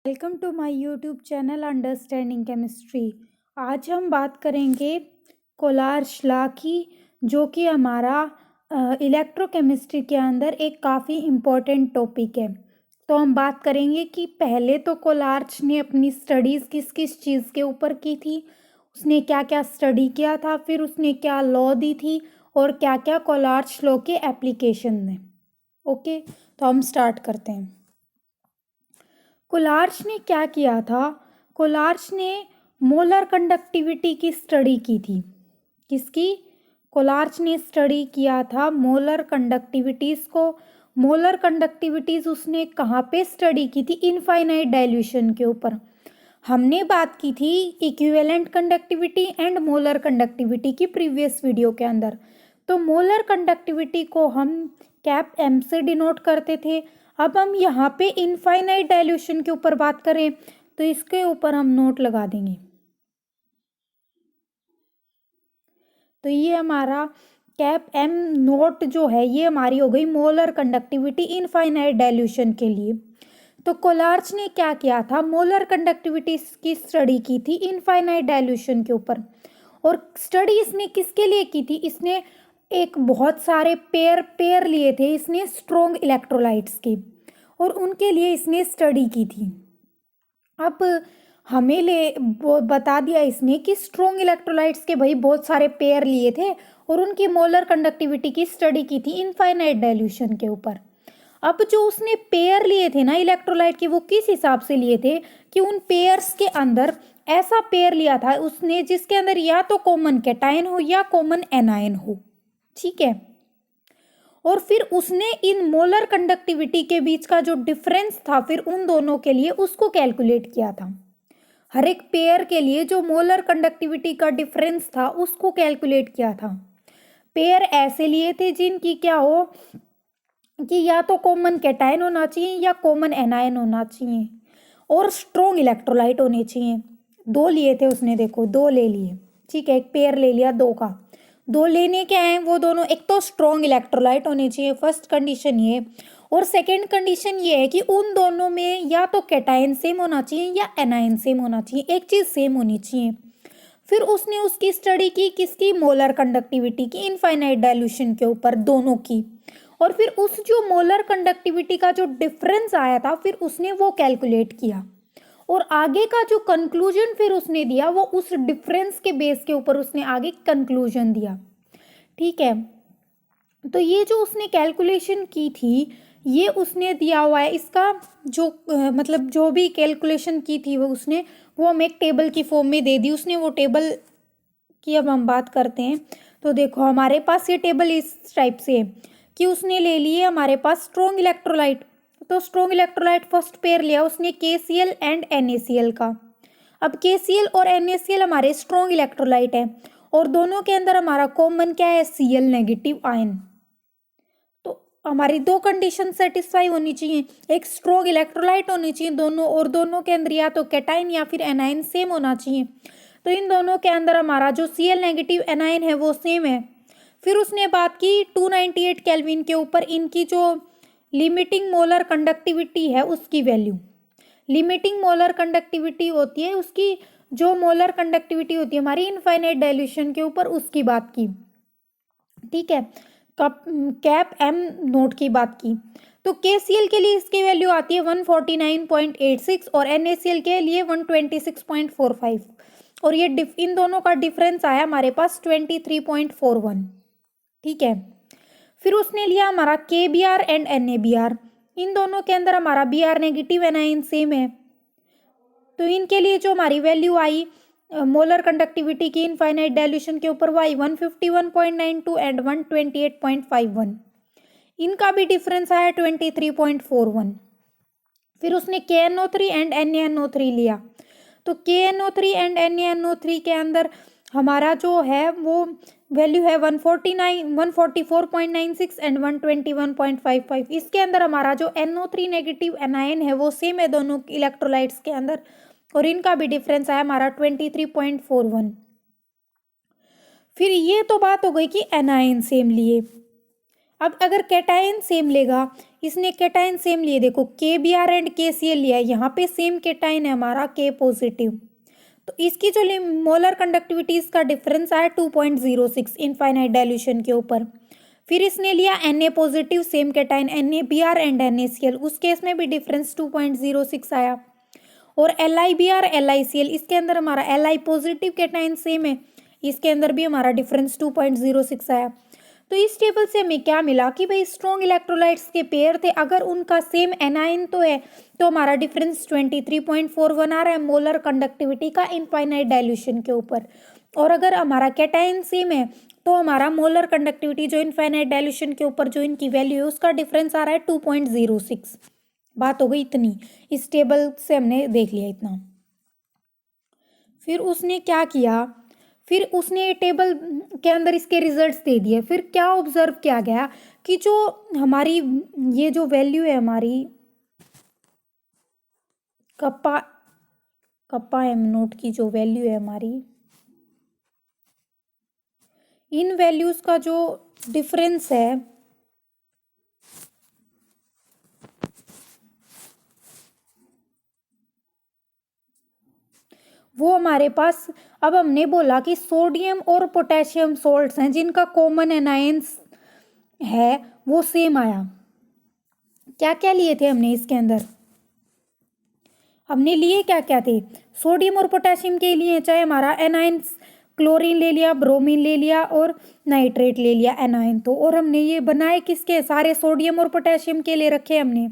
Welcome to my YouTube channel understanding chemistry. आज हम बात करेंगे कोलार्श लॉ की, जो कि हमारा इलेक्ट्रोकेमिस्ट्री के अंदर एक काफ़ी इम्पोर्टेंट टॉपिक है। तो हम बात करेंगे कि पहले तो कोलार्च ने अपनी स्टडीज़ किस किस चीज़ के ऊपर की थी, उसने क्या क्या स्टडी किया था, फिर उसने क्या लॉ दी थी और क्या क्या कोलार्च लॉ के एप्लीकेशन हैं। ओके, तो हम स्टार्ट करते हैं। कोलार्च ने क्या किया था? कोलार्च ने मोलर कंडक्टिविटी की स्टडी की थी। किसकी? कोलार्च ने स्टडी किया था मोलर कंडक्टिविटीज़ को। मोलर कंडक्टिविटीज़ उसने कहाँ पे स्टडी की थी? इनफाइनाइट डाइल्यूशन के ऊपर। हमने बात की थी equivalent conductivity and molar conductivity की प्रीवियस वीडियो के अंदर। तो मोलर कंडक्टिविटी को हम कैप एम से डिनोट करते थे। अब हम यहाँ पे इनफाइनाइट डाइल्यूशन के ऊपर बात करें तो इसके ऊपर हम नोट लगा देंगे। तो ये हमारा कैप एम नोट जो है ये हमारी हो गई मोलर कंडक्टिविटी इनफाइनाइट डाइल्यूशन के लिए। तो कोलार्च ने क्या किया था? मोलर कंडक्टिविटी की स्टडी की थी इनफाइनाइट डाइल्यूशन के ऊपर। और स्टडी इसने किसके लिए की थी? इसने एक बहुत सारे पेयर लिए थे इसने स्ट्रॉन्ग इलेक्ट्रोलाइट्स के, और उनके लिए इसने स्टडी की थी। अब हमें बता दिया इसने कि स्ट्रॉन्ग इलेक्ट्रोलाइट्स के भाई बहुत सारे पेयर लिए थे और उनकी मोलर कंडक्टिविटी की स्टडी की थी इनफाइनाइट डाइल्यूशन के ऊपर। अब जो उसने पेयर लिए थे ना इलेक्ट्रोलाइट के, वो किस हिसाब से लिए थे कि उन पेयर्स के अंदर ऐसा पेयर लिया था उसने जिसके अंदर या तो कॉमन कैटायन हो या कॉमन एनायन हो। ठीक है। और फिर उसने इन मोलर कंडक्टिविटी के बीच का जो डिफरेंस था फिर उन दोनों के लिए उसको कैलकुलेट किया था। हर एक पेयर के लिए जो मोलर कंडक्टिविटी का डिफरेंस था उसको कैलकुलेट किया था। पेयर ऐसे लिए थे जिनकी क्या हो कि या तो कॉमन कैटायन होना चाहिए या कॉमन एनायन होना चाहिए और स्ट्रॉन्ग इलेक्ट्रोलाइट होने चाहिए। दो लिए थे उसने, देखो दो ले लिए। ठीक है, एक पेयर ले लिया दो का। दो लेने के आए वो दोनों, एक तो स्ट्रॉन्ग इलेक्ट्रोलाइट होने चाहिए, फर्स्ट कंडीशन ये। और सेकेंड कंडीशन ये है कि उन दोनों में या तो कैटायन सेम होना चाहिए या एनायन सेम होना चाहिए, एक चीज़ सेम होनी चाहिए। फिर उसने उसकी स्टडी की किसकी? मोलर कंडक्टिविटी की इनफाइनाइट डाइल्यूशन के ऊपर, दोनों की। और फिर उस जो मोलर कंडक्टिविटी का जो डिफरेंस आया था फिर उसने वो कैलकुलेट किया, और आगे का जो कंक्लूजन फिर उसने दिया वो उस डिफरेंस के बेस के ऊपर उसने आगे कंक्लूजन दिया। ठीक है। तो ये जो उसने कैलकुलेशन की थी ये उसने दिया हुआ है। इसका जो मतलब जो भी कैलकुलेशन की थी वो हमें एक टेबल की फॉर्म में दे दी उसने। वो टेबल की अब हम बात करते हैं। तो देखो हमारे पास ये टेबल इस टाइप से है कि उसने ले लिए हमारे पास स्ट्रॉन्ग इलेक्ट्रोलाइट। तो स्ट्रॉन्ग इलेक्ट्रोलाइट फर्स्ट पेयर लिया उसने KCl एंड NaCl का। अब KCl और NaCl हमारे स्ट्रॉन्ग इलेक्ट्रोलाइट है और दोनों के अंदर हमारा कॉमन क्या है? Cl negative ion. तो हमारी दो कंडीशन सेटिस्फाई होनी चाहिए, एक स्ट्रॉन्ग इलेक्ट्रोलाइट होनी चाहिए दोनों, और दोनों के अंदर या तो कैटाइन या फिर एनाइन सेम होना चाहिए। तो इन दोनों के अंदर हमारा जो Cl नेगेटिव एनाइन है वो सेम है। फिर उसने बात की 298 केल्विन के ऊपर इनकी जो लिमिटिंग मोलर कंडक्टिविटी है उसकी वैल्यू। लिमिटिंग मोलर कंडक्टिविटी होती है उसकी, जो मोलर कंडक्टिविटी होती है हमारी इनफाइनाइट डाइल्यूशन के ऊपर, उसकी बात की। ठीक है। कैप एम नोट की बात की। तो KCl के लिए इसकी वैल्यू आती है 149.86 और NaCl के लिए 126.45, और ये इन दोनों का डिफरेंस आया हमारे पास 23.41। ठीक है। फिर उसने लिया हमारा KBr एंड NaBr। इन दोनों के अंदर हमारा Br नेगेटिव एनाइन सेम है। तो इनके लिए जो हमारी वैल्यू आई मोलर कंडक्टिविटी की इनफाइनाइट डाइल्यूशन के ऊपर वो आई 151.92 एंड 128.51। इनका भी डिफरेंस आया 23.41। फिर उसने KNO3 एंड NaNO3 लिया। तो KNO3 एंड NaNO3 के अंदर हमारा जो है वो वैल्यू है 144.96 एंड 121.55। इसके अंदर हमारा जो NO3 नेगेटिव एनायन है वो सेम है दोनों इलेक्ट्रोलाइट्स के अंदर, और इनका भी डिफरेंस आया हमारा 23.41। फिर ये तो बात हो गई कि एनायन सेम लिए। अब अगर कैटायन सेम लेगा, इसने कैटायन सेम लिए, देखो KBr एंड KCl लिया है, यहाँ पे सेम कैटायन है हमारा K पॉजिटिव, तो इसकी जो मोलर कंडक्टिविटी इसका डिफरेंस आया 2.06 इनफाइनाइट डाइल्यूशन के ऊपर। फिर इसने लिया Na positive same cation NaBr and NaCl, उस केस में भी डिफरेंस 2.06 आया। और LiBr LiCl, इसके अंदर हमारा Li पॉजिटिव कैटायन सेम है, इसके अंदर भी हमारा डिफरेंस 2.06 आया। तो इस टेबल से हमें क्या मिला कि भाई स्ट्रॉन्ग इलेक्ट्रोलाइट्स के पेयर थे, अगर उनका सेम एनाइन तो है तो हमारा डिफरेंस 23.41 आ रहा है मोलर कंडक्टिविटी का इनफाइनाइट डाइल्यूशन के ऊपर। और अगर हमारा कैटायन सेम है तो हमारा मोलर कंडक्टिविटी जो इनफाइनाइट डाइल्यूशन के ऊपर जो इनकी वैल्यू है उसका डिफरेंस आ रहा है 2.06। बात हो गई इतनी, इस टेबल से हमने देख लिया इतना। फिर उसने क्या किया, फिर उसने टेबल के अंदर इसके रिजल्ट्स दे दिए। फिर क्या ऑब्जर्व किया गया कि जो हमारी ये जो वैल्यू है हमारी कप्पा एम नोट की जो वैल्यू है हमारी, इन वैल्यूज का जो डिफरेंस है वो हमारे पास, अब हमने बोला कि सोडियम और पोटेशियम सॉल्ट्स हैं जिनका कॉमन एनायंस है वो सेम आया। क्या क्या लिए थे हमने इसके अंदर, हमने लिए क्या क्या थे, सोडियम और पोटेशियम के लिए चाहे हमारा एनायंस क्लोरीन ले लिया, ब्रोमीन ले लिया और नाइट्रेट ले लिया एनायन, तो और हमने ये बनाए किसके, सारे सोडियम और पोटेशियम के ले रखे हमने,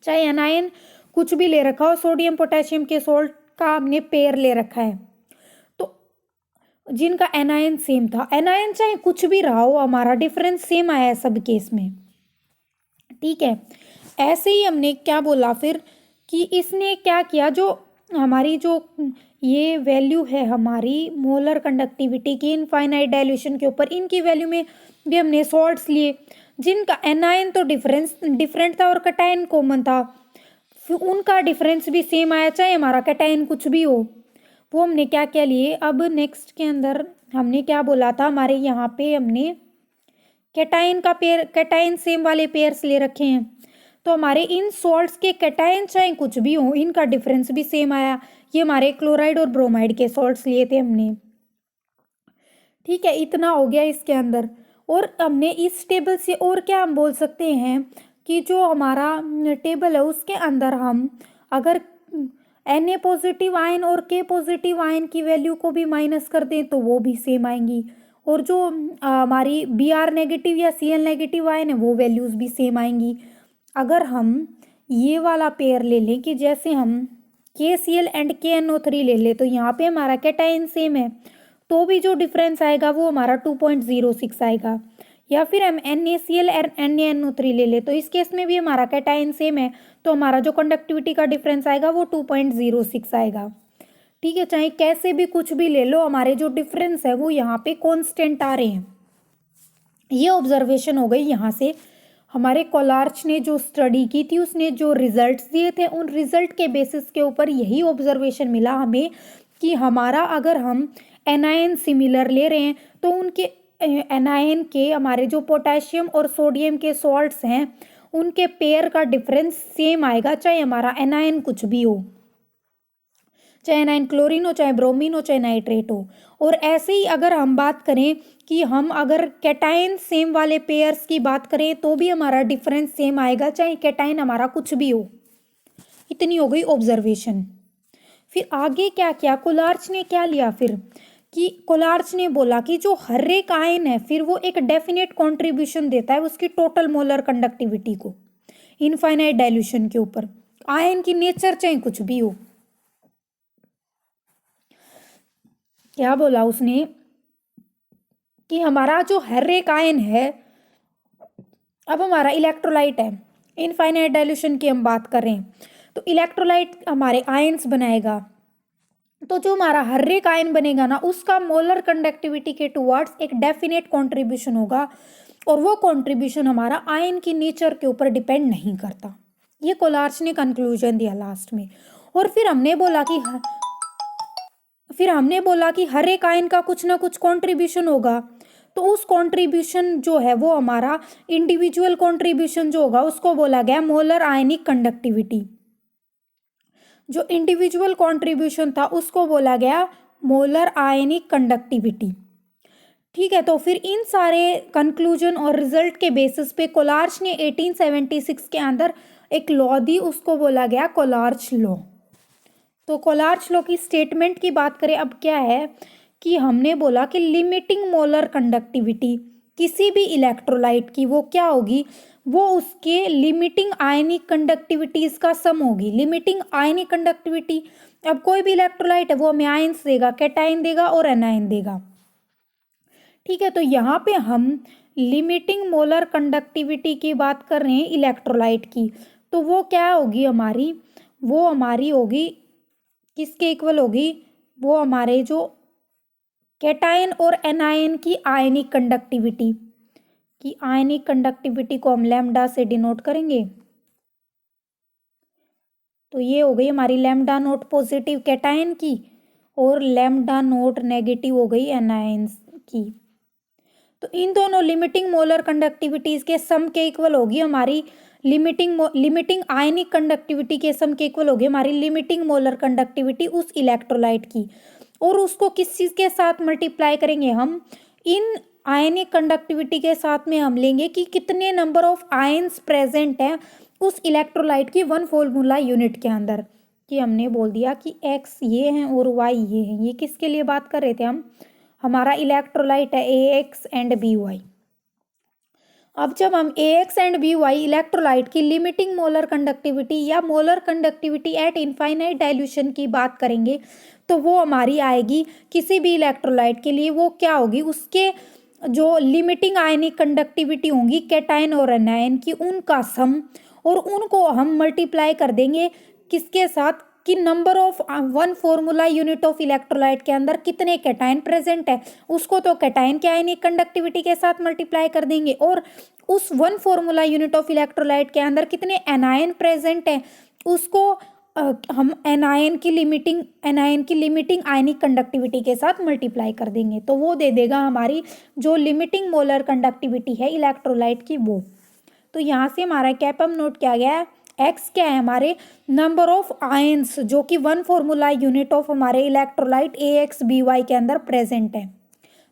चाहे एनायन कुछ भी ले रखा हो, सोडियम पोटेशियम के सॉल्ट का हमने पेयर ले रखा है, तो जिनका एनायन सेम था, एनायन चाहे कुछ भी रहा हो हमारा डिफरेंस सेम आया है सब केस में। ठीक है, ऐसे ही हमने क्या बोला फिर कि इसने क्या किया, जो हमारी जो ये वैल्यू है हमारी मोलर कंडक्टिविटी की इनफाइनाइट डाइल्यूशन के ऊपर, इनकी वैल्यू में भी हमने सॉल्ट्स लिए जिनका एनायन तो डिफरेंट था और कैटायन कॉमन था, फिर उनका डिफरेंस भी सेम आया चाहे हमारा कैटायन कुछ भी हो, वो हमने क्या क्या लिए। अब नेक्स्ट के अंदर हमने क्या बोला था, हमारे यहाँ पे हमने कैटायन का पेयर, कैटायन सेम वाले पेयर्स ले रखे हैं, तो हमारे इन सॉल्ट्स के कैटायन चाहे कुछ भी हो इनका डिफरेंस भी सेम आया। ये हमारे क्लोराइड और ब्रोमाइड के सॉल्ट्स लिए थे हमने। ठीक है, इतना हो गया इसके अंदर। और हमने इस टेबल से और क्या हम बोल सकते हैं कि जो हमारा टेबल है उसके अंदर हम अगर Na पॉजिटिव आयन और K पॉजिटिव आयन की वैल्यू को भी माइनस कर दें तो वो भी सेम आएंगी, और जो हमारी Br नेगेटिव या Cl नेगेटिव आयन है वो वैल्यूज़ भी सेम आएंगी। अगर हम ये वाला पेयर ले लें कि जैसे हम KCl एंड KNO3 ले लें, तो यहाँ पे हमारा कैटायन सेम है तो भी जो डिफरेंस आएगा वो हमारा 2.06 आएगा। या फिर हम NaCl और NaNO3 ले ले, तो इस केस में भी हमारा कैटायन सेम है तो हमारा जो कंडक्टिविटी का डिफरेंस आएगा वो 2.06 आएगा। ठीक है, चाहे कैसे भी कुछ भी ले लो हमारे जो डिफरेंस है वो यहाँ पे कांस्टेंट आ रहे हैं। ये ऑब्जर्वेशन हो गई यहाँ से। हमारे कोलार्च ने जो स्टडी की थी उसने जो रिजल्ट्स दिए थे उन रिजल्ट के बेसिस के ऊपर यही ऑब्जर्वेशन मिला हमें कि हमारा अगर हम एनायन सिमिलर ले रहे हैं तो उनके एनायन के हमारे जो पोटेशियम और सोडियम के सॉल्ट्स हैं उनके पेयर का डिफरेंस सेम आएगा चाहे हमारा एनायन कुछ भी हो, चाहे एनायन क्लोरीन हो, चाहे ब्रोमीन हो, चाहे नाइट्रेट हो। और ऐसे ही अगर हम बात करें कि हम अगर कैटायन सेम वाले पेयर्स की बात करें तो भी हमारा डिफरेंस सेम आएगा चाहे कैटायन हमारा कुछ भी हो। इतनी हो गई ऑब्जर्वेशन। फिर आगे क्या किया, कोलार्च ने क्या लिया फिर कि कोलार्च ने बोला कि जो हर एक आयन है फिर वो एक डेफिनेट कंट्रीब्यूशन देता है उसकी टोटल मोलर कंडक्टिविटी को इनफाइनाइट डाइल्यूशन के ऊपर, आयन की नेचर चाहे कुछ भी हो। क्या बोला उसने कि हमारा जो हर एक आयन है, अब हमारा इलेक्ट्रोलाइट है, इनफाइनाइट डाइल्यूशन की हम बात करें तो इलेक्ट्रोलाइट हमारे आयन्स बनाएगा, तो जो हमारा हर एक आयन बनेगा ना उसका मोलर कंडक्टिविटी के टुवर्ड्स एक डेफिनेट कंट्रीब्यूशन होगा, और वो कंट्रीब्यूशन हमारा आयन की नेचर के ऊपर डिपेंड नहीं करता। ये कोलार्च ने कंक्लूजन दिया लास्ट में। और फिर हमने बोला कि हर एक आयन का कुछ ना कुछ कंट्रीब्यूशन होगा, तो उस कंट्रीब्यूशन जो है वो हमारा इंडिविजुअल कंट्रीब्यूशन जो होगा उसको बोला गया मोलर आयनिक कंडक्टिविटी। जो इंडिविजुअल कंट्रीब्यूशन था उसको बोला गया मोलर आयनिक कंडक्टिविटी। ठीक है, तो फिर इन सारे कंक्लूजन और रिजल्ट के बेसिस पे कोलार्च ने 1876 के अंदर एक लॉ दी, उसको बोला गया कोलार्च लॉ। तो कोलार्च लॉ की स्टेटमेंट की बात करें अब क्या है कि हमने बोला कि लिमिटिंग मोलर कंडक्टिविटी किसी भी इलेक्ट्रोलाइट की वो क्या होगी, वो उसके लिमिटिंग आयनिक कंडक्टिविटीज का सम होगी। लिमिटिंग आयनिक कंडक्टिविटी, अब कोई भी इलेक्ट्रोलाइट है वो हमें आयंस देगा, कैटाइन देगा और एनायन देगा। ठीक है, तो यहाँ पे हम लिमिटिंग मोलर कंडक्टिविटी की बात कर रहे हैं इलेक्ट्रोलाइट की, तो वो क्या होगी हमारी, वो हमारी होगी किसके इक्वल होगी, वो हमारे जो कैटायन और एनायन की आयनिक कंडक्टिविटी की आयनिक कंडक्टिविटी को हम लैम्डा से डिनोट करेंगे। तो ये हो गई हमारी लैम्डा नोट पॉजिटिव कैटायन की और लैम्डा नोट नेगेटिव हो गई एनायन की। तो इन दोनों लिमिटिंग मोलर कंडक्टिविटीज के सम के इक्वल होगी हमारी लिमिटिंग आयनिक कंडक्टिविटी के सम के इक्वल होगी हमारी लिमिटिंग मोलर कंडक्टिविटी उस इलेक्ट्रोलाइट की। और उसको किस चीज़ के साथ मल्टीप्लाई करेंगे, हम इन आयनिक कंडक्टिविटी के साथ में हम लेंगे कि कितने नंबर ऑफ आयंस प्रेजेंट हैं उस इलेक्ट्रोलाइट की वन फॉर्मूला यूनिट के अंदर। कि हमने बोल दिया कि एक्स ये हैं और वाई ये हैं, ये किसके लिए बात कर रहे थे हम, हमारा इलेक्ट्रोलाइट है A X and B Y. अब जब हम A X and B Y electrolyte की लिमिटिंग मोलर कंडक्टिविटी या molar conductivity at infinite dilution की बात करेंगे तो वो हमारी आएगी किसी भी इलेक्ट्रोलाइट के लिए, वो क्या होगी, उसके जो लिमिटिंग आयनिक कंडक्टिविटी होंगी कैटायन और एनायन की, उनका सम, और उनको हम मल्टीप्लाई कर देंगे किसके साथ, कि number of one formula unit of electrolyte के अंदर कितने कैटायन प्रेजेंट है, उसको तो कैटायन के आयनिक कंडक्टिविटी के साथ मल्टीप्लाई कर देंगे, और उस one formula unit of electrolyte के अंदर कितने एनायन प्रेजेंट है उसको हम एनायन की लिमिटिंग आयनिक कंडक्टिविटी के साथ मल्टीप्लाई कर देंगे, तो वो दे देगा हमारी जो लिमिटिंग मोलर कंडक्टिविटी है इलेक्ट्रोलाइट की वो। तो यहाँ से हमारा कैपम नोट किया गया है, एक्स क्या है हमारे नंबर ऑफ आयंस जो कि वन फॉर्मूला यूनिट ऑफ हमारे electrolyte A X B Y के अंदर प्रेजेंट है।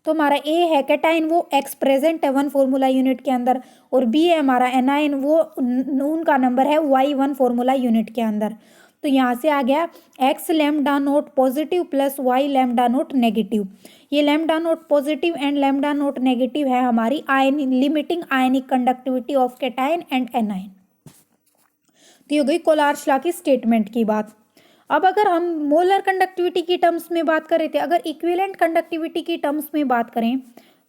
तो हमारा ए है कैटाइन, वो एक्स प्रेजेंट है वन फॉर्मूला यूनिट के अंदर, और बी है हमारा एनाइन, वो उनका नंबर है वाई वन फॉर्मूला यूनिट के अंदर। तो यहाँ से आ गया X lambda naught positive plus Y lambda naught negative. ये lambda naught positive and lambda naught negative है हमारी limiting ionic conductivity of cation and anion. तो ये हो गई कोलार्च लॉ की स्टेटमेंट की बात। अब अगर हम मोलर कंडक्टिविटी की टर्म्स में बात कर रहे थे, अगर इक्विवेलेंट कंडक्टिविटी की टर्म्स में बात करें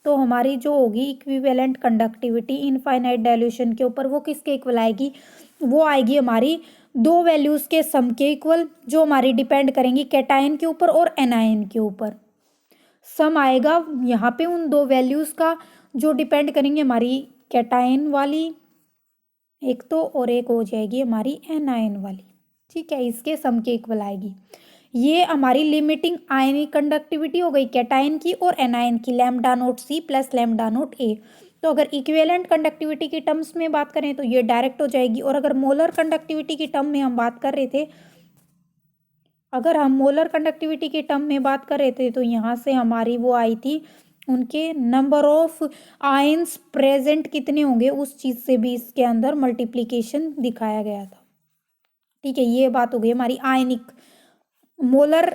तो हमारी जो होगी इक्विवेलेंट कंडक्टिविटी इनफाइनाइट डाइल्यूशन के ऊपर वो किसके इक्वल आएगी, वो आएगी हमारी दो वैल्यूज़ के सम के इक्वल, जो हमारी डिपेंड करेंगी कैटायन के ऊपर और एनायन के ऊपर। सम आएगा यहाँ पे उन दो वैल्यूज़ का जो डिपेंड करेंगे हमारी कैटायन वाली एक तो, और एक हो जाएगी हमारी एनायन वाली। ठीक है, इसके सम के इक्वल आएगी। ये हमारी लिमिटिंग आयनिक कंडक्टिविटी हो गई कैटायन की और एनायन की, lambda naught C plus lambda naught A. तो अगर इक्विवेलेंट कंडक्टिविटी की टर्म्स में बात करें तो ये डायरेक्ट हो जाएगी, और अगर मोलर कंडक्टिविटी की टर्म में हम बात कर रहे थे, अगर हम मोलर कंडक्टिविटी की टर्म में बात कर रहे थे तो यहाँ से हमारी वो आई थी उनके नंबर ऑफ आयंस प्रेजेंट कितने होंगे उस चीज़ से भी इसके अंदर मल्टीप्लिकेशन दिखाया गया था। ठीक है, ये बात हो गई हमारी आयनिक मोलर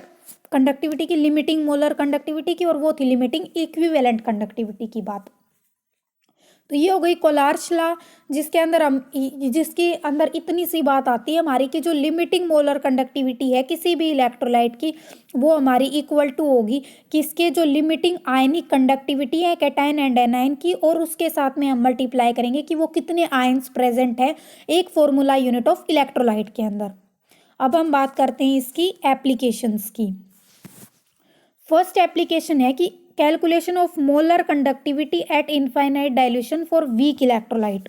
कंडक्टिविटी की, लिमिटिंग मोलर कंडक्टिविटी की, और वो थी लिमिटिंग इक्विवेलेंट कंडक्टिविटी की बात। तो ये हो गई कोलार्च लॉ, जिसके अंदर इतनी सी बात आती है हमारी कि जो लिमिटिंग मोलर कंडक्टिविटी है किसी भी इलेक्ट्रोलाइट की वो हमारी इक्वल टू होगी किसके, जो लिमिटिंग आयनिक कंडक्टिविटी है कैटायन एंड एनायन की, और उसके साथ में हम मल्टीप्लाई करेंगे कि वो कितने आयंस प्रेजेंट है एक फॉर्मूला यूनिट ऑफ इलेक्ट्रोलाइट के अंदर। अब हम बात करते हैं इसकी एप्लीकेशंस की। फर्स्ट एप्लीकेशन है कि calculation of molar conductivity at infinite dilution for weak electrolyte.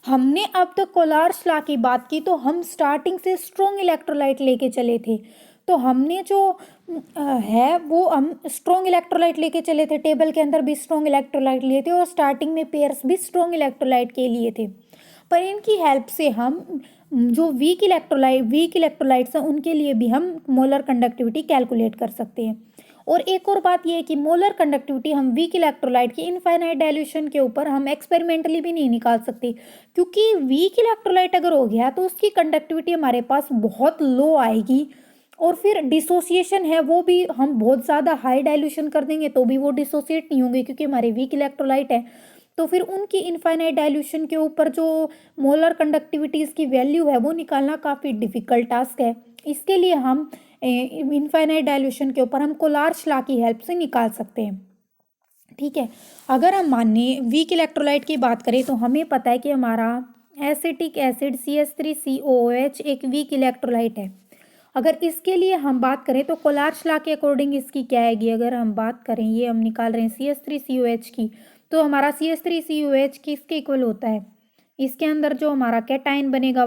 हमने अब तक कोलार्च लॉ की बात की तो हम स्टार्टिंग से स्ट्रॉन्ग इलेक्ट्रोलाइट लेके चले थे, तो हमने जो है वो हम स्ट्रॉन्ग इलेक्ट्रोलाइट लेके चले थे, टेबल के अंदर भी स्ट्रॉन्ग इलेक्ट्रोलाइट लिए थे और स्टार्टिंग में पेयर्स भी स्ट्रॉन्ग इलेक्ट्रोलाइट के लिए थे। पर इनकी हेल्प से हम जो वीक इलेक्ट्रोलाइट्स हैं उनके लिए भी हम मोलर कंडक्टिविटी कैलकुलेट कर सकते हैं। और एक और बात यह है कि मोलर कंडक्टिविटी हम वीक इलेक्ट्रोलाइट की इनफाइनाइट डाइल्यूशन के ऊपर हम एक्सपेरिमेंटली भी नहीं निकाल सकते, क्योंकि वीक इलेक्ट्रोलाइट अगर हो गया तो उसकी कंडक्टिविटी हमारे पास बहुत लो आएगी, और फिर डिसोसिएशन है वो भी हम बहुत ज़्यादा हाई डाइल्यूशन कर देंगे तो भी वो डिसोसिएट नहीं होंगे क्योंकि हमारे वीक इलेक्ट्रोलाइट है। तो फिर उनकी इनफाइनाइट डाइल्यूशन के ऊपर जो मोलर कंडक्टिविटीज़ की वैल्यू है वो निकालना काफ़ी डिफिकल्ट टास्क है। इसके लिए हम इनफाइनाइट डाइल्यूशन के ऊपर हम कोलार्च लॉ की हेल्प से निकाल सकते हैं। ठीक है, अगर हम माने वीक इलेक्ट्रोलाइट की बात करें तो हमें पता है कि हमारा एसिटिक एसिड CH3COOH एक वीक इलेक्ट्रोलाइट है। अगर इसके लिए हम बात करें तो कोलार्च लॉ के अकॉर्डिंग इसकी क्या आएगी, अगर हम बात करें ये हम निकाल रहे हैं CH3COH की, तो हमारा CH3COH किसके इक्वल होता है, इसके अंदर जो हमारा कैटाइन बनेगा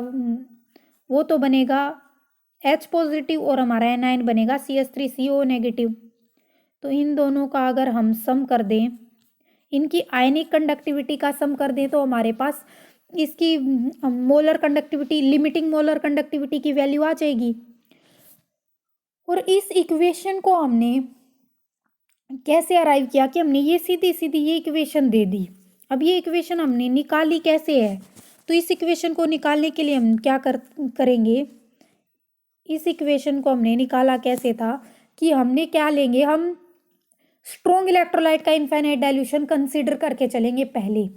वो तो बनेगा H पॉजिटिव और हमारा एनाइन बनेगा CH3CO नेगेटिव। तो इन दोनों का अगर हम सम कर दें, इनकी आयनिक कंडक्टिविटी का सम कर दें तो हमारे पास इसकी molar conductivity, limiting molar conductivity की वैल्यू आ जाएगी। और इस इक्वेशन को हमने कैसे अराइव किया कि हमने ये सीधी सीधी ये इक्वेशन दे दी। अब ये इक्वेशन हमने निकाली कैसे है, तो इस इक्वेशन को निकालने के लिए हम क्या करेंगे, इस इक्वेशन को हमने निकाला कैसे था कि हमने क्या लेंगे, हम स्ट्रॉन्ग इलेक्ट्रोलाइट का इनफाइनाइट डाइल्यूशन कंसीडर करके चलेंगे। पहले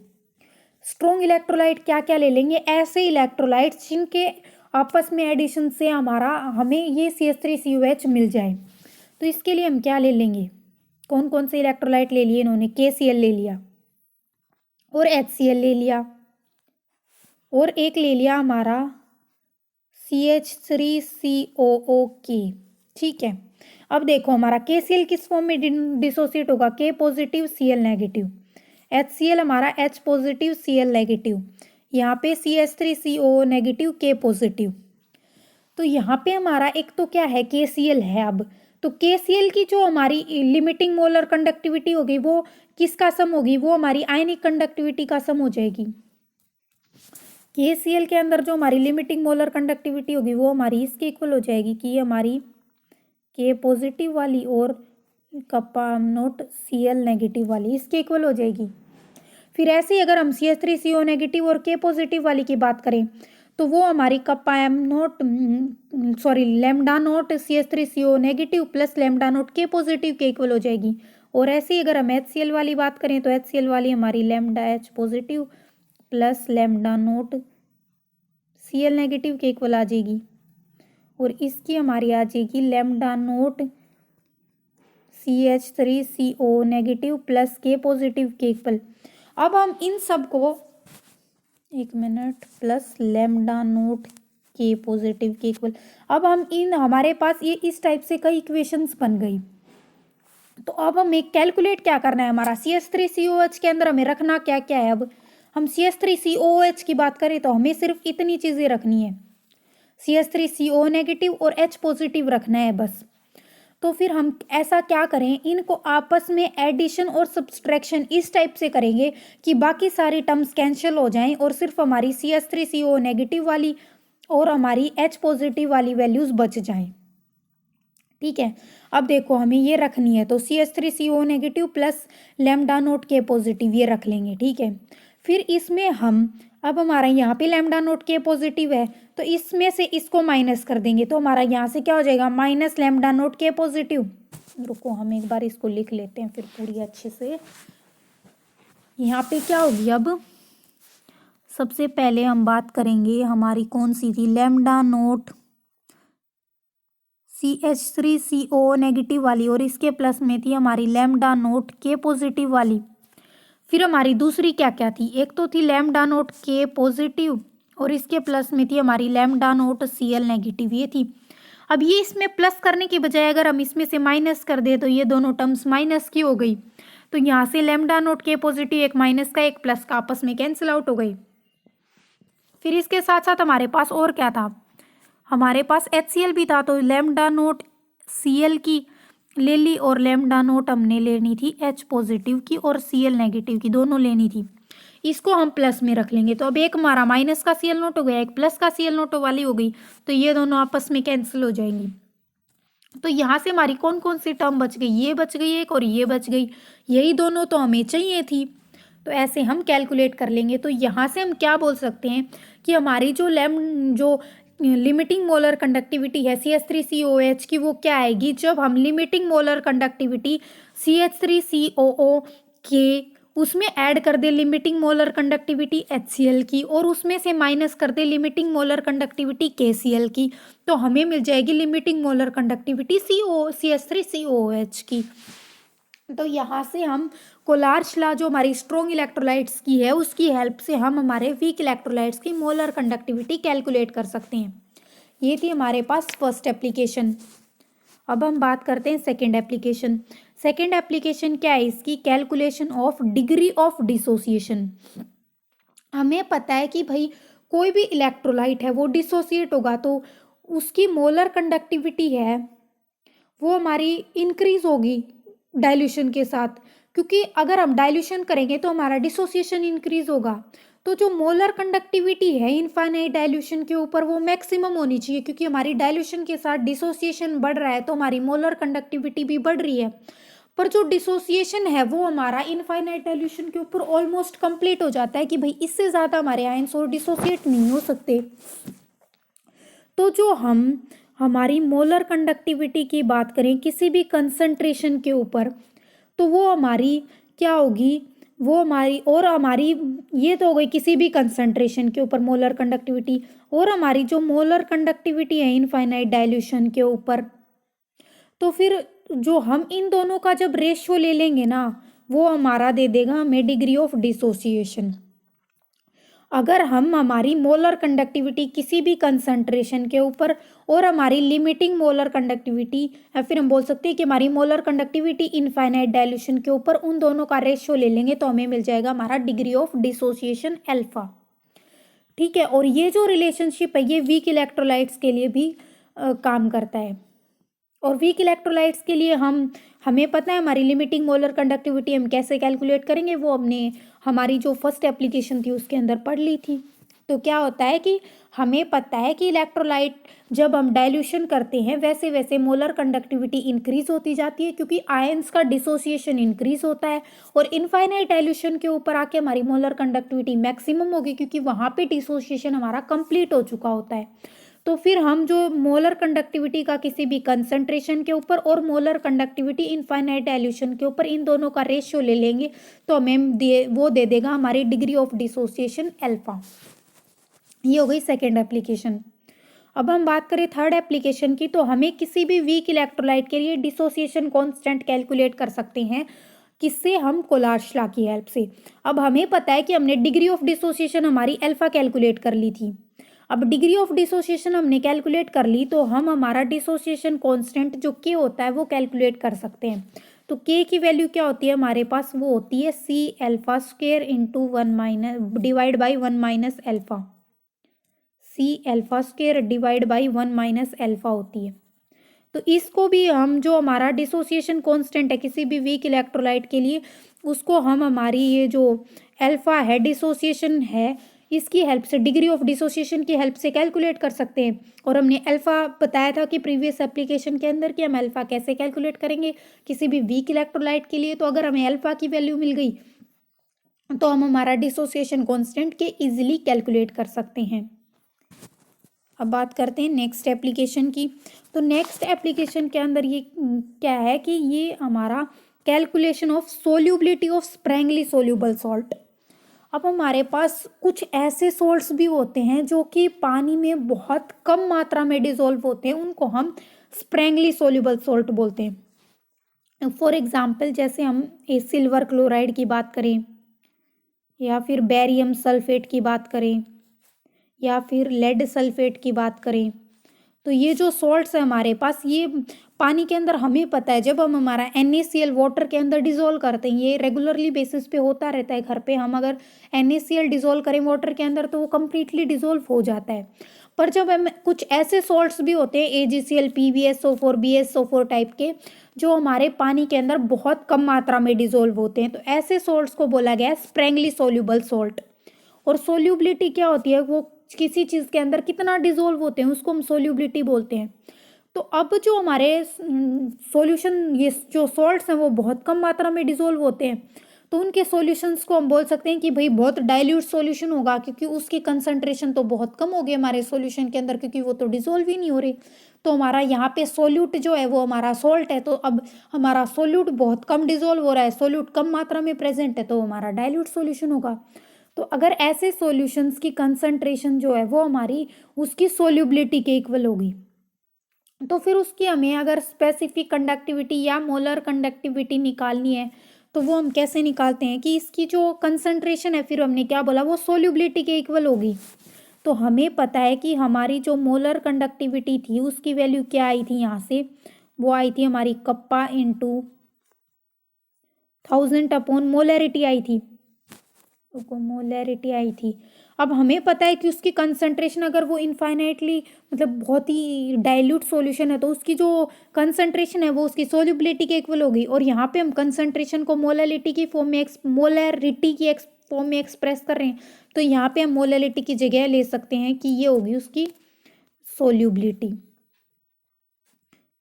स्ट्रॉन्ग इलेक्ट्रोलाइट क्या क्या ले लेंगे, ऐसे इलेक्ट्रोलाइट्स जिनके आपस में एडिशन से हमें ये CH3COH मिल जाए। तो इसके लिए हम क्या ले लेंगे, कौन कौन से इलेक्ट्रोलाइट ले लिए इन्होंने, KCl ले लिया और HCl ले लिया और एक ले लिया हमारा CH3COOK। ठीक है, अब देखो हमारा KCl किस फॉर्म में डिसोसिएट होगा, K positive Cl negative, HCl हमारा H पॉजिटिव Cl नेगेटिव, यहाँ पे CH3CO नेगेटिव K पॉजिटिव। तो यहाँ पे हमारा एक तो क्या है, KCl है। अब तो KCl की जो हमारी लिमिटिंग मोलर कंडक्टिविटी होगी वो किसका सम होगी, वो हमारी आयनिक कंडक्टिविटी का सम हो जाएगी। KCl के अंदर जो हमारी लिमिटिंग मोलर कंडक्टिविटी होगी वो हमारी इसके इक्वल हो जाएगी कि ये हमारी K पॉजिटिव वाली और कप्पा नोट Cl नेगेटिव वाली इसके इक्वल हो जाएगी। फिर ऐसे ही अगर हम CH3CO नेगेटिव और K पॉजिटिव वाली की बात करें तो वो हमारी kappa lambda note CH3CO negative plus lambda note K positive के इक्वल हो जाएगी। और ऐसे ही अगर हम HCl वाली बात करें तो HCl वाली हमारी lambda H positive plus lambda note Cl negative के इक्वल आ जाएगी। और इसकी हमारी आ जाएगी lambda note CH3CO negative plus K positive के इक्वल। अब हम इन सब को plus lambda note K positive के इक्वल, अब हम हमारे पास ये इस टाइप से कई इक्वेशंस बन गई। तो अब हमें कैलकुलेट क्या करना है, हमारा CH3COH के अंदर हमें रखना क्या क्या है। अब हम CH3COOH की बात करें तो हमें सिर्फ इतनी चीज़ें रखनी है, CH3CO नेगेटिव और H पॉजिटिव रखना है बस। तो फिर हम ऐसा क्या करें, इनको आपस में एडिशन और सब्सट्रैक्शन इस टाइप से करेंगे कि बाकी सारी टर्म्स कैंसिल हो जाएं और सिर्फ हमारी CH3CO नेगेटिव वाली और हमारी H पॉजिटिव वाली वैल्यूज़ बच जाएं। ठीक है, अब देखो हमें ये रखनी है तो CH3CO negative plus lambda note K positive ये रख लेंगे। ठीक है, फिर इसमें हम अब हमारा यहाँ पे लैम्डा नोट K पॉजिटिव है तो इसमें से इसको माइनस कर देंगे तो हमारा यहाँ से क्या हो जाएगा, minus lambda note K positive. रुको हम एक बार इसको लिख लेते हैं फिर पूरी अच्छे से। यहाँ पे क्या होगी, अब सबसे पहले हम बात करेंगे हमारी कौन सी थी, लैम्डा नोट CH3CO नेगेटिव वाली और इसके प्लस में थी हमारी लैम्डा नोट K पॉजिटिव वाली। फिर हमारी दूसरी क्या क्या थी, एक तो थी लैम्डा नोट K पॉजिटिव और इसके प्लस में थी हमारी लैम्डा नोट Cl नेगेटिव, ये थी। अब ये इसमें प्लस करने की बजाय अगर हम इसमें से माइनस कर दे तो ये दोनों टर्म्स माइनस की हो गई। तो यहाँ से लैम्डा नोट K पॉजिटिव एक माइनस का एक प्लस का आपस में कैंसिल आउट हो गई। फिर इसके साथ साथ हमारे पास और क्या था, हमारे पास HCl भी था, तो लैम्डा नोट Cl की ले ली और लैम्डा नोट हमने लेनी थी H पॉजिटिव की और Cl नेगेटिव की, दोनों लेनी थी। इसको हम प्लस में रख लेंगे। तो अब एक हमारा माइनस का Cl नोट हो गया, एक प्लस का Cl नोट वाली हो गई, तो ये दोनों आपस में कैंसिल हो जाएंगी। तो यहाँ से हमारी कौन कौन सी टर्म बच गई, ये बच गई एक और ये बच गई, यही दोनों तो हमें चाहिए थी। तो ऐसे हम कैलकुलेट कर लेंगे। तो यहाँ से हम क्या बोल सकते हैं कि हमारी जो लिमिटिंग मोलर कंडक्टिविटी है CH3COOH की, वो क्या आएगी, जब हम लिमिटिंग मोलर कंडक्टिविटी CH3COO के उसमें ऐड कर दे लिमिटिंग मोलर कंडक्टिविटी HCl की और उसमें से माइनस कर दे लिमिटिंग मोलर कंडक्टिविटी KCl की, तो हमें मिल जाएगी लिमिटिंग मोलर कंडक्टिविटी CH3COOH की। तो यहाँ से हम कोलार्च लॉ जो हमारी स्ट्रॉन्ग इलेक्ट्रोलाइट्स की है उसकी हेल्प से हम हमारे वीक इलेक्ट्रोलाइट्स की मोलर कंडक्टिविटी कैलकुलेट कर सकते हैं। ये थी हमारे पास फर्स्ट एप्लीकेशन। अब हम बात करते हैं सेकेंड एप्लीकेशन। सेकेंड एप्लीकेशन क्या है इसकी, calculation of degree of dissociation. हमें पता है कि भाई कोई भी इलेक्ट्रोलाइट है वो डिसोसिएट होगा तो उसकी मोलर कंडक्टिविटी है वो हमारी इंक्रीज होगी डाइल्यूशन के साथ, क्योंकि अगर हम डाइल्यूशन करेंगे तो हमारा डिसोसिएशन इंक्रीज होगा। तो जो मोलर कंडक्टिविटी है इनफाइनाइट डाइल्यूशन के ऊपर वो मैक्सिमम होनी चाहिए, क्योंकि हमारी डाइल्यूशन के साथ डिसोसिएशन बढ़ रहा है तो हमारी मोलर कंडक्टिविटी भी बढ़ रही है। पर जो डिसोसिएशन है वो हमारा इनफाइनाइट डाइल्यूशन के ऊपर ऑलमोस्ट कंप्लीट हो जाता है कि भाई इससे ज़्यादा हमारे आयंस और डिसोसिएट नहीं हो सकते। तो जो हम हमारी मोलर कंडक्टिविटी की बात करें किसी भी कंसंट्रेशन के ऊपर, तो वो हमारी क्या होगी, वो हमारी ये तो हो गई किसी भी कंसंट्रेशन के ऊपर मोलर कंडक्टिविटी, और हमारी जो मोलर कंडक्टिविटी है इनफाइनाइट डाइल्यूशन के ऊपर, तो फिर जो हम इन दोनों का जब रेशियो ले लेंगे ना वो हमारा दे देगा हमें डिग्री ऑफ डिसोसिएशन। अगर हम हमारी मोलर कंडक्टिविटी किसी भी कंसंट्रेशन के ऊपर और हमारी लिमिटिंग मोलर कंडक्टिविटी या फिर हम बोल सकते हैं कि हमारी मोलर कंडक्टिविटी इनफाइनाइट डाइल्यूशन के ऊपर उन दोनों का रेशियो ले लेंगे तो हमें मिल जाएगा हमारा डिग्री ऑफ डिसोसिएशन अल्फा। ठीक है, और ये जो रिलेशनशिप है ये वीक इलेक्ट्रोलाइट्स के लिए भी काम करता है। और वीक इलेक्ट्रोलाइट्स के लिए हमें पता है हमारी लिमिटिंग मोलर कंडक्टिविटी हम कैसे कैलकुलेट करेंगे, वो हमने हमारी जो फर्स्ट एप्लीकेशन थी उसके अंदर पढ़ ली थी। तो क्या होता है कि हमें पता है कि इलेक्ट्रोलाइट जब हम डाइल्यूशन करते हैं वैसे वैसे मोलर कंडक्टिविटी इंक्रीज होती जाती है, क्योंकि आयंस का डिसोसिएशन इंक्रीज होता है और इनफाइनाइट डाइल्यूशन के ऊपर आके हमारी मोलर कंडक्टिविटी मैक्सिमम होगी, क्योंकि वहाँ पे डिसोसिएशन हमारा कंप्लीट हो चुका होता है। तो फिर हम जो मोलर कंडक्टिविटी का किसी भी कंसंट्रेशन के ऊपर और मोलर कंडक्टिविटी इनफाइनाइट डाइल्यूशन के ऊपर इन दोनों का रेशियो ले लेंगे तो हमें वो दे देगा हमारी डिग्री ऑफ डिसोसिएशन अल्फा। ये हो गई सेकेंड एप्लीकेशन। अब हम बात करें थर्ड एप्लीकेशन की, तो हमें किसी भी वीक इलेक्ट्रोलाइट के लिए डिसोसिएशन कांस्टेंट कैलकुलेट कर सकते हैं, किससे, हम कोलार्च लॉ की हेल्प से। अब हमें पता है कि हमने डिग्री ऑफ डिसोसिएशन हमारी अल्फा कैलकुलेट कर ली थी। अब डिग्री ऑफ डिसोसिएशन हमने कैलकुलेट कर ली तो हम हमारा डिसोसिएशन कांस्टेंट जो के होता है वो कैलकुलेट कर सकते हैं। तो के की वैल्यू क्या होती है हमारे पास, वो होती है C alpha square into 1 minus divide by 1 minus alpha. C alpha square divide by 1 minus alpha होती है। तो इसको भी हम जो हमारा डिसोसिएशन कांस्टेंट है किसी भी वीक इलेक्ट्रोलाइट के लिए उसको हम हमारी ये जो अल्फा है डिसोसिएशन है इसकी हेल्प से, डिग्री ऑफ डिसोसिएशन की हेल्प से कैलकुलेट कर सकते हैं। और हमने अल्फा बताया था कि प्रीवियस एप्लीकेशन के अंदर कि हम अल्फा कैसे कैलकुलेट करेंगे किसी भी वीक इलेक्ट्रोलाइट के लिए। तो अगर हमें अल्फा की वैल्यू मिल गई तो हम हमारा डिसोसिएशन कांस्टेंट के इजीली कैलकुलेट कर सकते हैं। अब बात करते हैं नेक्स्ट एप्लीकेशन की। तो नेक्स्ट एप्लीकेशन के अंदर ये क्या है कि ये हमारा calculation of solubility of sparingly soluble salt. अब हमारे पास कुछ ऐसे सॉल्ट्स भी होते हैं जो कि पानी में बहुत कम मात्रा में डिसॉल्व होते हैं, उनको हम स्प्रैंगली सोल्यूबल सॉल्ट बोलते हैं। फॉर एग्जांपल जैसे हम सिल्वर क्लोराइड की बात करें या फिर बेरियम सल्फेट की बात करें या फिर लेड सल्फेट की बात करें, तो ये जो सॉल्ट्स है हमारे पास ये पानी के अंदर हमें पता है जब हम हमारा NaCl वाटर के अंदर डिज़ोल्व करते हैं, ये रेगुलरली बेसिस पे होता रहता है घर पे, हम अगर NaCl डिज़ोल्व करें वाटर के अंदर तो वो कम्प्लीटली डिज़ोल्व हो जाता है। पर जब हम कुछ ऐसे सॉल्ट्स भी होते हैं AgCl PbSO4 BsO4 टाइप के, जो हमारे पानी के अंदर बहुत कम मात्रा में डिजोल्व होते हैं, तो ऐसे सॉल्ट्स को बोला गया है स्प्रैंगली सोल्यूबल सॉल्ट। और सोल्यूबिलिटी क्या होती है, वो किसी चीज़ के अंदर कितना डिजोल्व होते हैं उसको हम सोल्यूबिलिटी बोलते हैं। तो अब जो हमारे सॉल्यूशन, ये जो सॉल्ट्स हैं वो बहुत कम मात्रा में डिजोल्व होते हैं, तो उनके सॉल्यूशंस को हम बोल सकते हैं कि भाई बहुत डाइल्यूट सॉल्यूशन होगा, क्योंकि उसकी कंसंट्रेशन तो बहुत कम होगी हमारे सॉल्यूशन के अंदर, क्योंकि वो तो डिजोल्व ही नहीं हो रही। तो हमारा यहाँ पे सोल्यूट जो है वो हमारा सॉल्ट है, तो अब हमारा सोल्यूट बहुत कम डिजोल्व हो रहा है, सोल्यूट कम मात्रा में प्रेजेंट है, तो हमारा डाइल्यूट सॉल्यूशन होगा। तो अगर ऐसे सॉल्यूशंस की कंसंट्रेशन जो है वो हमारी उसकी सोल्यूबिलिटी के इक्वल होगी, तो फिर उसकी हमें अगर स्पेसिफिक कंडक्टिविटी या मोलर कंडक्टिविटी निकालनी है, तो वो हम कैसे निकालते हैं कि इसकी जो कंसंट्रेशन है, फिर हमने क्या बोला, वो सोल्यूबिलिटी के इक्वल होगी। तो हमें पता है कि हमारी जो मोलर कंडक्टिविटी थी उसकी वैल्यू क्या आई थी, यहाँ से वो आई थी हमारी कप्पा इंटू 1000 अपॉन मोलरिटी आई थी, मोलरिटी आई थी। अब हमें पता है कि उसकी कंसंट्रेशन अगर वो इनफाइनाइटली मतलब बहुत ही डाइल्यूट सॉल्यूशन है, तो उसकी जो कंसंट्रेशन है वो उसकी सोल्यूबिलिटी के इक्वल होगी। और यहाँ पे हम कंसंट्रेशन को मोलरिटी की फॉर्म में फॉर्म में एक्सप्रेस कर रहे हैं, तो यहाँ पे हम मोलरिटी की जगह ले सकते हैं कि ये होगी उसकी सोल्यूबिलिटी।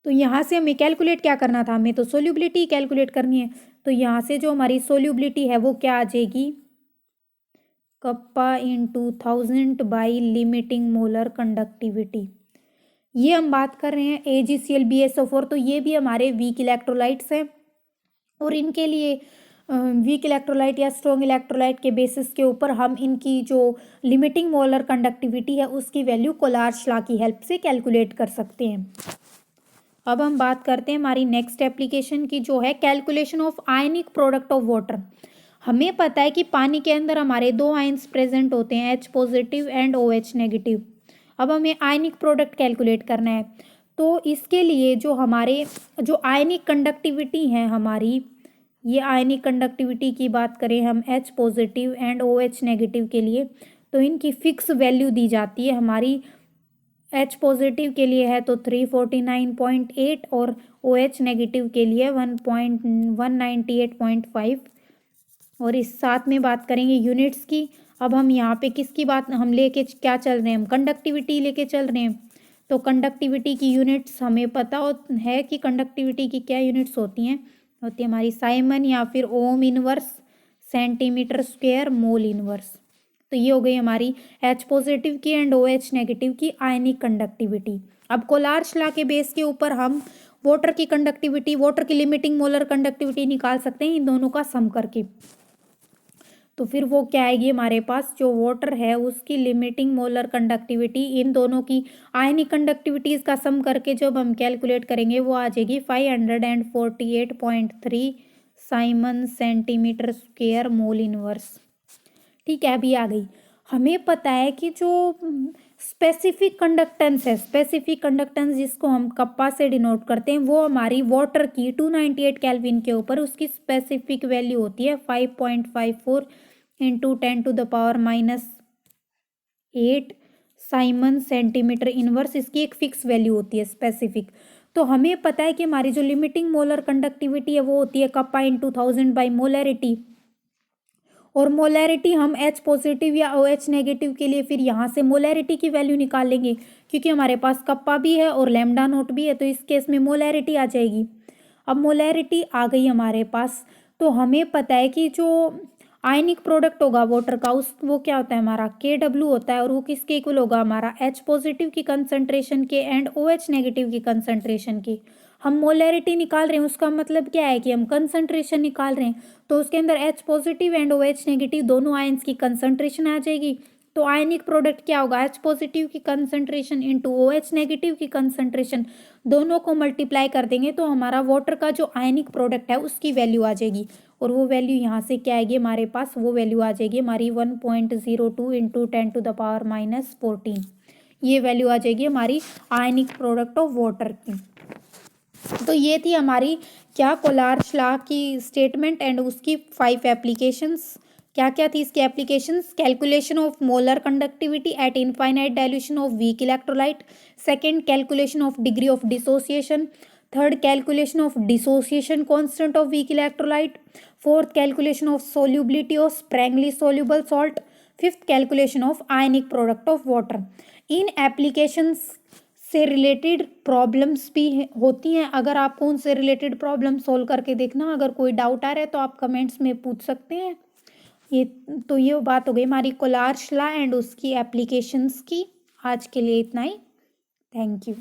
तो यहाँ से हमें कैलकुलेट क्या करना था, हमें तो सोल्यूबिलिटी कैलकुलेट करनी है। तो यहाँ से जो हमारी सोल्यूबिलिटी है वो क्या आ जाएगी, kappa into 1000 by limiting molar conductivity. ये हम बात कर रहे हैं AgCl BsO4, तो ये भी हमारे वीक इलेक्ट्रोलाइट्स हैं, और इनके लिए वीक इलेक्ट्रोलाइट या स्ट्रॉन्ग इलेक्ट्रोलाइट के बेसिस के ऊपर हम इनकी जो लिमिटिंग मोलर कंडक्टिविटी है उसकी वैल्यू कोलार्च लॉ की हेल्प से कैलकुलेट कर सकते हैं। अब हम बात करते हैं हमारी नेक्स्ट एप्लीकेशन की, जो है calculation of ionic product of water. हमें पता है कि पानी के अंदर हमारे दो आयंस प्रेजेंट होते हैं, H positive and OH negative. अब हमें आयनिक प्रोडक्ट कैलकुलेट करना है, तो इसके लिए जो हमारे जो आयनिक कंडक्टिविटी है हमारी, ये आयनिक कंडक्टिविटी की बात करें हम H positive and OH negative के लिए, तो इनकी फिक्स वैल्यू दी जाती है। हमारी H पॉजिटिव के लिए है तो 349.8 और OH नेगेटिव के लिए 198.5। और इस साथ में बात करेंगे यूनिट्स की। अब हम यहाँ पे किसकी बात हम लेके क्या चल रहे हैं, हम कंडक्टिविटी लेके चल रहे हैं। तो कंडक्टिविटी की यूनिट्स हमें पता है कि कंडक्टिविटी की क्या यूनिट्स होती हैं, होती है हमारी साइमन या फिर ohm inverse, centimetre square, mole inverse. तो ये हो गई हमारी H पॉजिटिव की एंड OH नेगेटिव की आयनिक कंडक्टिविटी। अब कोलार्च लॉ के बेस के ऊपर हम वाटर की कंडक्टिविटी, वाटर की लिमिटिंग मोलर कंडक्टिविटी निकाल सकते हैं इन दोनों का सम करके। तो फिर वो क्या आएगी हमारे पास, जो वाटर है उसकी लिमिटिंग मोलर कंडक्टिविटी इन दोनों की आयनिक कंडक्टिविटीज़ का सम करके जब हम कैलकुलेट करेंगे वो आ जाएगी 548.3 Simon centimetre square mole inverse. ठीक है, अभी आ गई। हमें पता है कि जो स्पेसिफिक कंडक्टेंस है, स्पेसिफिक कंडक्टेंस जिसको हम कप्पा से डिनोट करते हैं, वो हमारी वाटर की 298 केल्विन के ऊपर उसकी स्पेसिफिक वैल्यू होती है 5.54 इंटू 10⁻⁸ साइमन सेंटीमीटर इनवर्स। इसकी एक फिक्स वैल्यू होती है स्पेसिफिक। तो हमें पता है कि हमारी जो लिमिटिंग मोलर कंडक्टिविटी है वो होती है कप्पा इंटू 1000 बाई मोलरिटी, और मोलैरिटी हम H पॉजिटिव या OH नेगेटिव के लिए फिर यहाँ से मोलैरिटी की वैल्यू निकाल लेंगे, क्योंकि हमारे पास कप्पा भी है और लैम्डा नोट भी है, तो इस केस में मोलैरिटी आ जाएगी। अब मोलैरिटी आ गई हमारे पास, तो हमें पता है कि जो आयनिक प्रोडक्ट होगा वाटर का वो क्या होता है हमारा KW होता है, और वो किसके इक्वल होगा, हमारा H पॉजिटिव की कंसंट्रेशन के एंड OH नेगेटिव की कंसंट्रेशन की। हम मोलैरिटी निकाल रहे हैं, उसका मतलब क्या है कि हम कंसंट्रेशन निकाल रहे हैं, तो उसके अंदर H positive and OH negative दोनों आयंस की कंसंट्रेशन आ जाएगी। तो आयनिक प्रोडक्ट क्या होगा, H पॉजिटिव की कंसंट्रेशन इंटू OH नेगेटिव की कंसंट्रेशन, दोनों को मल्टीप्लाई कर देंगे तो हमारा वाटर का जो आयनिक प्रोडक्ट है उसकी वैल्यू आ जाएगी। और वो वैल्यू यहाँ से क्या आएगी हमारे पास, वो वैल्यू आ जाएगी हमारी 1.02 इंटू 10⁻⁻14। ये वैल्यू आ जाएगी हमारी आयनिक प्रोडक्ट ऑफ वाटर की। तो ये थी हमारी क्या कोलार्च लॉ की स्टेटमेंट एंड उसकी 5 एप्लीकेशंस क्या क्या थी इसकी applications? Calculation of molar conductivity at infinite dilution of weak electrolyte, second calculation of degree of dissociation, third calculation of dissociation constant of weak electrolyte, fourth calculation of solubility of sparingly soluble salt, fifth calculation of ionic product of water. In applications से related problems भी होती हैं। अगर आपको उनसे related problem solve करके देखना, अगर कोई डाउट आ रहा है तो आप कमेंट्स में पूछ सकते हैं। ये बात हो गई हमारी कोलार्च लॉ एंड उसकी एप्लीकेशंस की। आज के लिए इतना ही। Thank you.